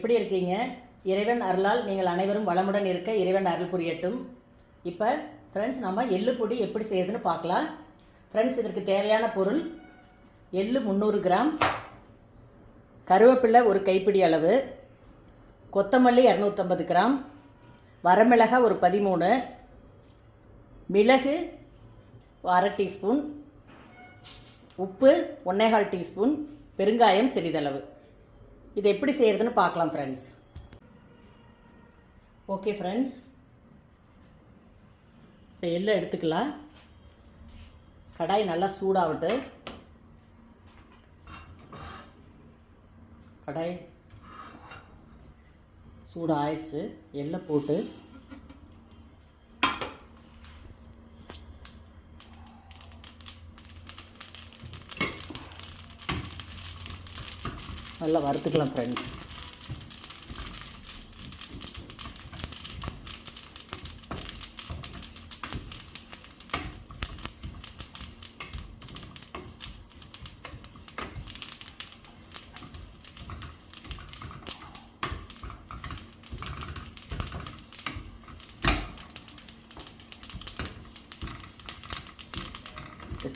எப்படி இருக்கீங்க? இறைவன் அருளால் நீங்கள் அனைவரும் வளமுடன் இருக்க இறைவன் அருள் புரியட்டும். இப்போ ஃப்ரெண்ட்ஸ், நம்ம எள்ளு பொடி எப்படி செய்யுதுன்னு பார்க்கலாம். ஃப்ரெண்ட்ஸ், இதற்கு தேவையான பொருள்: எள்ளு 300 கிராம், கருவேப்பிலை ஒரு கைப்பிடி அளவு, கொத்தமல்லி 250 கிராம், வரமிளகாய் ஒரு 13, மிளகு 1/2 டீஸ்பூன், உப்பு 1/4 டீஸ்பூன், பெருங்காயம் சிறிதளவு. இது எப்படி செய்கிறதுன்னு பார்க்கலாம் ஃப்ரெண்ட்ஸ். ஓகே ஃப்ரெண்ட்ஸ், இப்போ எள்ளு எடுத்துக்கலாம். கடாய் நல்லா சூடாகட்டு. கடாய் சூடாகிடுச்சு. எள்ளை போட்டு நல்லா வறுத்துக்கலாம் ஃப்ரெண்ட்ஸ்.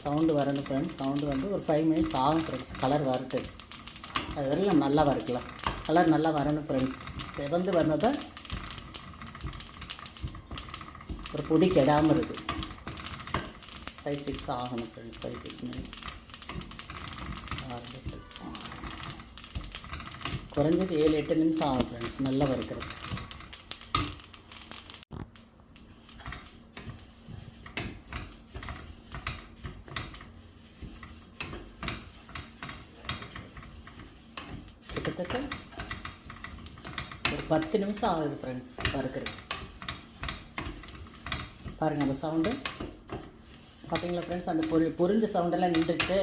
சவுண்டு வரணும் ஃப்ரெண்ட்ஸ். சவுண்டு வந்து ஒரு 5 மினிட்ஸ் ஆகும் ஃப்ரெண்ட்ஸ். கலர் வரட்டு, அது வரையும் நல்லா வறுக்கலாம். கலர் நல்லா வரணும் ஃப்ரெண்ட்ஸ். செவந்து வந்ததை ஒரு பொடி கெடாமல் இருக்குது. 5-6 ஆகணும் ஃப்ரெண்ட்ஸ். 5-6 மினிட்ஸ் குறைஞ்சது 7-8 நிமிஷம் ஆகும் ஃப்ரெண்ட்ஸ் நல்லா வறுக்கிறது. கிட்டத்தட்ட ஒரு 10 நிமிஷம் ஆகுது ஃப்ரெண்ட்ஸ் வறுக்கிறது. பாருங்கள் அந்த சவுண்டு பார்த்தீங்களா ஃப்ரெண்ட்ஸ்? அந்த பொரிஞ்ச சவுண்டெல்லாம் நின்றுச்சு.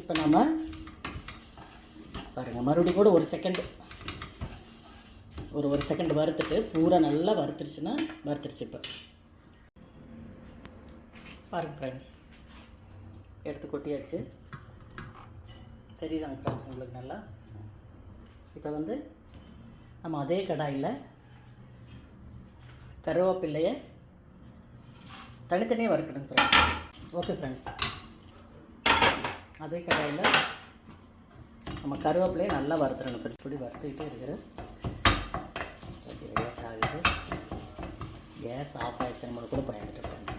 இப்போ நம்ம பாருங்கள், மறுபடியும் கூட ஒரு செகண்ட் வறுத்துட்டு பூரா நல்லா வறுத்துருச்சு. இப்போ பாருங்கள் ஃப்ரெண்ட்ஸ், எடுத்து கொட்டியாச்சு. தெரியுதாங்க ஃப்ரெண்ட்ஸ் உங்களுக்கு நல்லா? இப்போ வந்து நம்ம அதே கடாயில் கருவேப்பிலையை தனித்தனியாக வறுக்கணும் ஃப்ரெண்ட்ஸ். ஓகே ஃப்ரெண்ட்ஸ், அதே கடாயில் நம்ம கருவேப்பிலையை நல்லா வறுத்துடணும் ஃப்ரெண்ட்ஸ். இப்படி வறுத்துக்கிட்டே இருக்கிற கேஸ் ஆகுது. கேஸ் ஆஃப் ஆகிடுச்சு. நம்மளை கூட பயந்துட்டு ஃப்ரெண்ட்ஸ்.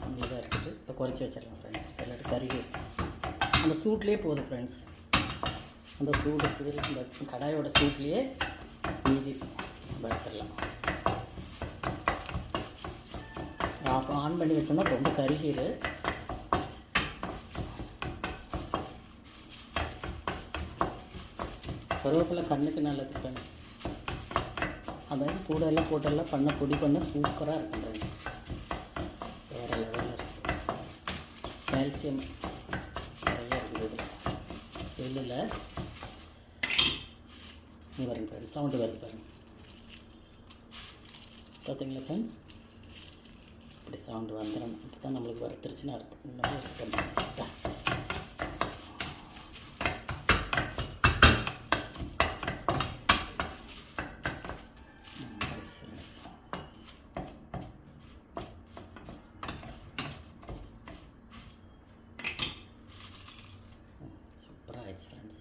அங்கே தான் இருக்குது. இப்போ குறைச்சி வச்சிடலாம் ஃப்ரெண்ட்ஸ். எல்லாரும் கருகி அந்த சூட்லேயே போதும் ஃப்ரெண்ட்ஸ். அந்த சூடு இருக்குது, இந்த கடாயோட சூட்லேயே மீதி வறுத்துடலாம். ஆன் பண்ணி வச்சோம்னா ரொம்ப கருகிடு. கருவேப்பிலை கண்ணுக்கு நல்லது ஃப்ரெண்ட்ஸ். அதாவது கூடெல்லாம் போட்டெல்லாம் பொடி பண்ண சூப்பராக இருக்கும் ஃப்ரெண்ட்ஸ். வேறு லெவலில் இருக்குது. கால்சியம் எள்ளில் நீ வருங்க ஃப்ரெண்ட்ஸ். சவுண்டு வருது பாருங்க. பார்த்தீங்களா ஃப்ரெண்ட்ஸ்? இப்படி சவுண்டு வந்துடும். அப்போ தான் நம்மளுக்கு வறுத்துருச்சுன்னு அர்த்தம். இன்னும் சூப்பராக ஆயிடுச்சு ஃப்ரெண்ட்ஸ்.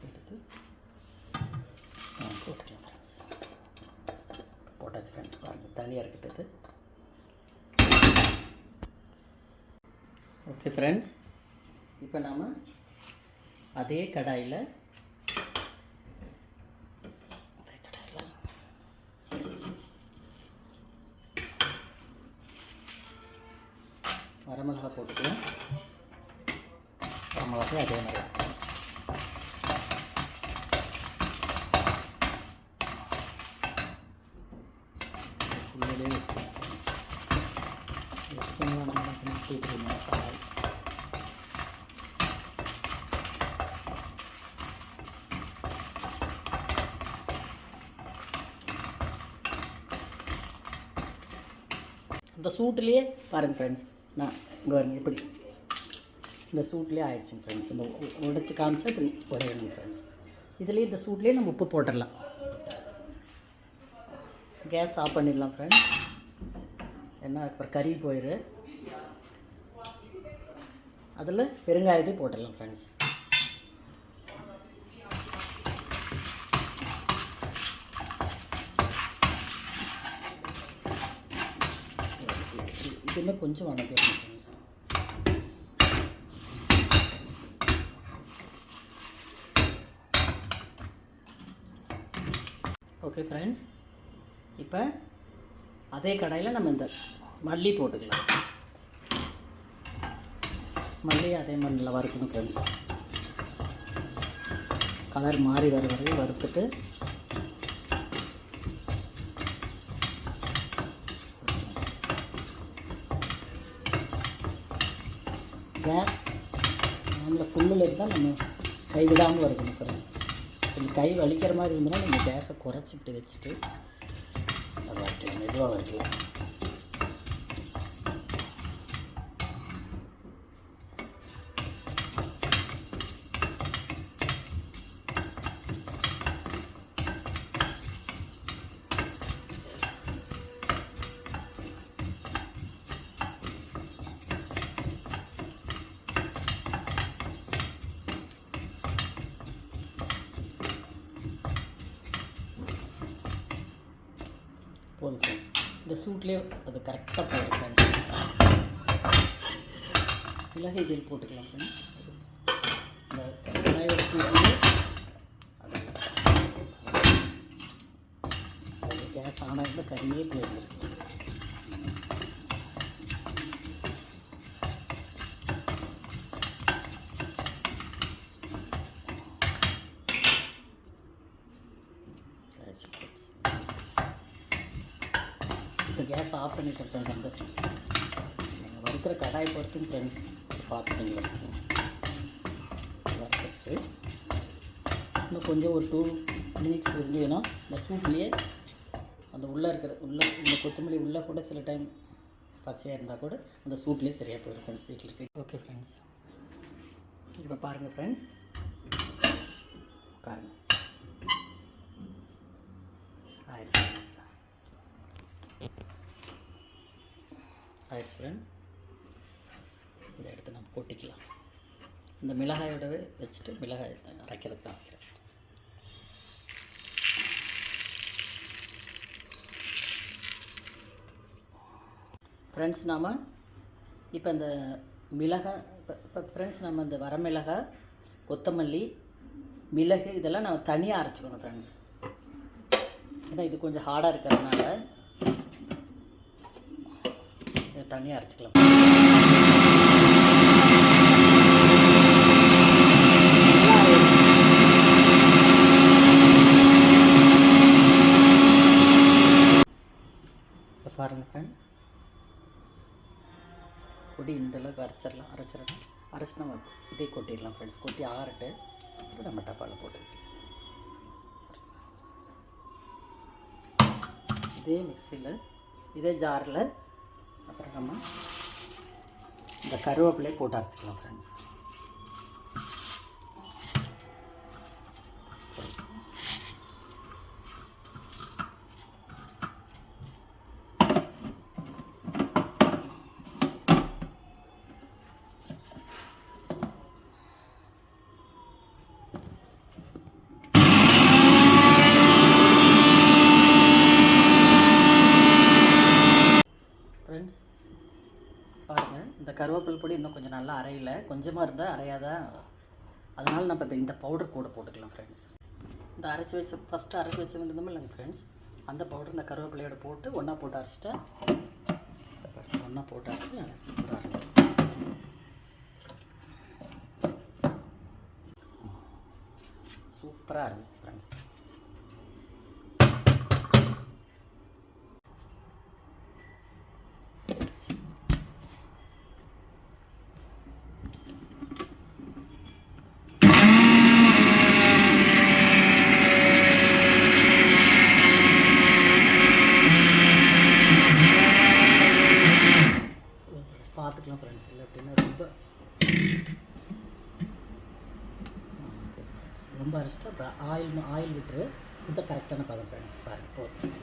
எடுத்து போட்டுக்கலாம் ஃப்ரெண்ட்ஸ். போட்டாச்சு ஃப்ரெண்ட்ஸ். பாருங்கள், தனியாக இருக்கட்டது. ஓகே ஃப்ரெண்ட்ஸ், இப்போ நாம் அதே கடாயில் வரமிளகாய் போட்டுக்கலாம். வரமிளகாய் அதே மாதிரி உள்ளே வச்சுக்கலாம். அந்த சூட்டுலேயே பாருங்கள் ஃப்ரெண்ட்ஸ். நான் இங்கே பாருங்க, இப்படி இந்த சூட்லேயே ஆயிடுச்சுங்க ஃப்ரெண்ட்ஸ். இந்த உடைச்சி காமிச்சா இப்படி உடையணும் ஃப்ரெண்ட்ஸ். இதுலேயே இந்த சூட்லேயே நம்ம உப்பு போட்டுடலாம். கேஸ் ஆஃப் பண்ணிடலாம் ஃப்ரெண்ட்ஸ். என்ன அப்புறம் கறி போயிடு. அதில் பெருங்காயத்தை போட்டுடலாம் ஃப்ரெண்ட்ஸ். இதுமே கொஞ்சம் வணக்கிடணும் ஃப்ரெண்ட்ஸ். ஓகே ஃப்ரெண்ட்ஸ், இப்போ அதே கடாயில் நம்ம இந்த மல்லி போட்டுக்கலாம். மல்லி அதே மாதிரி நல்லா வறுக்கணும் ஃப்ரெண்ட்ஸ். கலர் மாறி வர வரையும் வறுத்துட்டு கேஸ் நம்மள ஃபுல்லில் இருந்தால் நம்ம கைவிடாமல் வறுக்கணும் ஃப்ரெண்ட்ஸ். கொஞ்சம் கை வலிக்கிற மாதிரி இருந்ததுன்னா நீங்கள் கேஸை குறைச்சிட்டு வச்சுட்டு அதை வறுக்கலாம், மெதுவாக வறுக்கலாம். போதும் ஃப்ரெண்ட்ஸ். இந்த சூட்லேயே அது கரெக்டாக போயிடும் ஃப்ரெண்ட்ஸ். மிளகாய் தூள் போட்டுக்கலாம் ஃப்ரெண்ட்ஸ். இந்த கடாயோட சூட்லேயே அது கேஸ் ஆனாலும் கறியே போயிடும். இப்போ கேஸ் ஆஃப் பண்ணிட்டு ஃப்ரெண்ட்ஸ். அந்த நீங்கள் வறுக்கிற கடாய் பொறுத்தும் ஃப்ரெண்ட்ஸ் பார்த்துட்டீங்களா வறுத்துருச்சு. இன்னும் கொஞ்சம் ஒரு 2 மினிட்ஸ் இருந்ததுன்னா இந்த சூட்லேயே அந்த உள்ளே இருக்கிற இந்த கொத்தமல்லி உள்ளே கூட சில டைம் பச்சையாக இருந்தால் கூட அந்த சூட்லேயே சரியாக போயிடும் ஃப்ரெண்ட்ஸ். சீட்டில் இருக்குது. ஓகே ஃப்ரெண்ட்ஸ், இப்போ பாருங்கள் ஃப்ரெண்ட்ஸ், பாருங்கள் ஆயிடுச்சு ஃப்ரெண்ட்ஸ். ஆயிடுச்சு ஃப்ரெண்ட். இதை எடுத்து நம்ம கொட்டிக்கலாம். இந்த மிளகாயோடவே வச்சுட்டு மிளகாய் அரைக்கிறது தான் வைக்கிறேன் ஃப்ரெண்ட்ஸ். நாம் இப்போ இந்த மிளகாய் இப்போ ஃப்ரெண்ட்ஸ் நம்ம இந்த வரமிளகாய், கொத்தமல்லி, மிளகு இதெல்லாம் நம்ம தனியாக அரைச்சிக்கணும் ஃப்ரெண்ட்ஸ். ஏன்னா இது கொஞ்சம் ஹார்டாக இருக்கிறதுனால இதை தனியாக அரைச்சிக்கலாம். இப்போ பாருங்கள் ஃப்ரெண்ட்ஸ், பொடி இந்தளவுக்கு அரைச்சிடலாம். அரைச்சி நம்ம இதே கொட்டிடலாம் ஃப்ரெண்ட்ஸ். கொட்டி ஆறட்டு அப்புறம் நம்ம டப்பாவில் போட்டுக்கிட்டு இதே மிக்சியில் இதே ஜாரில் அப்புறம் நம்ம இந்த கருவேப்பிலையை போட்டு அரைச்சிக்கலாம் ஃப்ரெண்ட்ஸ். ஃப்ரெண்ட்ஸ் பாருங்கள், இந்த கருவேப்பிலை பொடி இன்னும் கொஞ்சம் நல்லா அரையலை, கொஞ்சமாக இருந்தால் அரையாதான். அதனால் நம்ம இப்போ இந்த பவுடர் கூட போட்டுக்கலாம் ஃப்ரெண்ட்ஸ். இந்த ஃபஸ்ட்டு அரைச்சி வச்சு வந்திருந்தோம் இல்லைங்க ஃப்ரெண்ட்ஸ், அந்த பவுடர் இந்த கருவேப்பிலையோட போட்டு ஒன்றா போட்டு அரைச்சிட்டா நல்லா சூப்பராக இருக்கும். சூப்பராக இருந்துச்சு ஃப்ரெண்ட்ஸ். பார்த்துக்கலாம் ஃப்ரெண்ட்ஸ். இல்லை அப்படின்னா ரொம்ப ஆயில் விட்டுரு. இது கரெக்டான பதம் ஃப்ரெண்ட்ஸ். பாருங்கள் போதும்.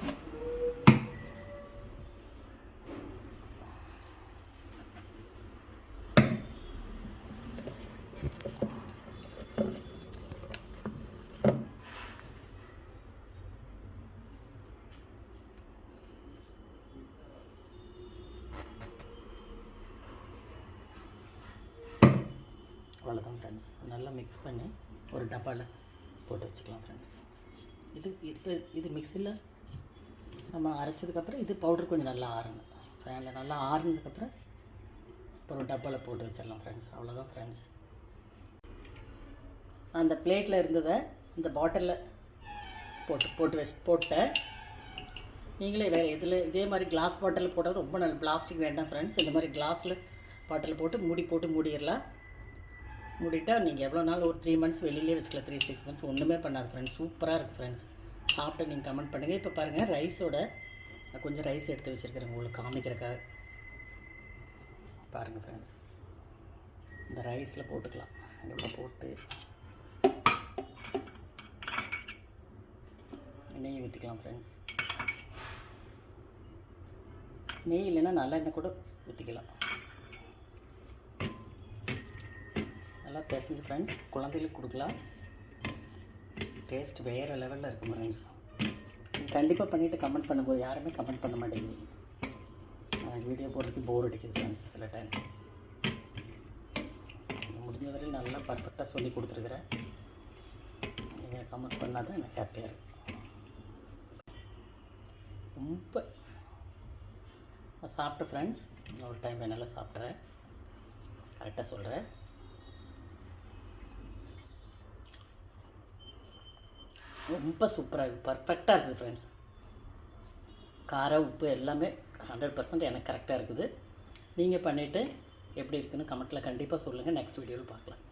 அவ்வளோதான் ஃப்ரெண்ட்ஸ். நல்லா மிக்ஸ் பண்ணி ஒரு டப்பாவில் போட்டு வச்சுக்கலாம் ஃப்ரெண்ட்ஸ். இது மிக்ஸியில் நம்ம அரைச்சதுக்கப்புறம் இது பவுடர் கொஞ்சம் நல்லா ஆறணும். ஃபேனில் நல்லா ஆறுனதுக்கப்புறம் ஒரு டப்பாவில் போட்டு வச்சிடலாம் ஃப்ரெண்ட்ஸ். அவ்வளோதான் ஃப்ரெண்ட்ஸ். அந்த பிளேட்டில் இருந்ததை இந்த பாட்டிலில் போட்டேன். நீங்களே வேறு இதில் இதே மாதிரி கிளாஸ் பாட்டில் போட்டால் ரொம்ப நல்ல. பிளாஸ்டிக் வேண்டாம் ஃப்ரெண்ட்ஸ். இந்த மாதிரி கிளாஸில் பாட்டில் போட்டு மூடிடலாம். மூடிட்டால் நீங்கள் எவ்வளோ நாள் ஒரு 3 months வெளியிலே வச்சுக்கலாம். 3-6 months ஒன்றுமே பண்ணாது ஃப்ரெண்ட்ஸ். சூப்பராக இருக்குது ஃப்ரெண்ட்ஸ். சாப்பிட்டு நீங்கள் கமெண்ட் பண்ணுங்கள். இப்போ பாருங்கள் ரைஸோட நான் கொஞ்சம் ரைஸ் எடுத்து வச்சுருக்கிறேன் உங்களுக்கு காமிக்கிறக்காக. பாருங்கள் ஃப்ரெண்ட்ஸ். இந்த ரைஸில் போட்டுக்கலாம். இவ்வளோ போட்டு நெய் ஊற்றிக்கலாம் ஃப்ரெண்ட்ஸ். நெய் இல்லைன்னா நல்லெண்ணெய் கூட ஊற்றிக்கலாம். நல்லா பிசைஞ்சு ஃப்ரெண்ட்ஸ் குழந்தைகளுக்கு கொடுக்கலாம். டேஸ்ட் வேறு லெவலில் இருக்கும் ஃப்ரெண்ட்ஸ். கண்டிப்பாக பண்ணிவிட்டு கமெண்ட் பண்ண போது யாருமே கமெண்ட் பண்ண மாட்டேங்குது. வீடியோ போடுறதுக்கு போர் அடிக்குது ஃப்ரெண்ட்ஸ் சில டைம். முடிஞ்ச வரையும் நல்லா பர்ஃபெக்டாக சொல்லி கொடுத்துருக்குறேன். நீங்கள் கமெண்ட் பண்ணால் தான் எனக்கு ஹாப்பியாக இருக்கும். ரொம்ப நான் சாப்பிட்டேன் ஃப்ரெண்ட்ஸ். ஒரு டைம் என்னால் சாப்பிட்றேன். கரெக்டாக சொல்கிறேன். ரொம்ப சூப்பராக இருக்குது. பர்ஃபெக்டாக இருக்குது ஃப்ரெண்ட்ஸ். காரம் உப்பு எல்லாமே 100% எனக்கு கரெக்டாக இருக்குது. நீங்கள் பண்ணிவிட்டு எப்படி இருக்குதுன்னு கமெண்ட்டில் கண்டிப்பாக சொல்லுங்கள். நெக்ஸ்ட் வீடியோவில் பார்க்கலாம்.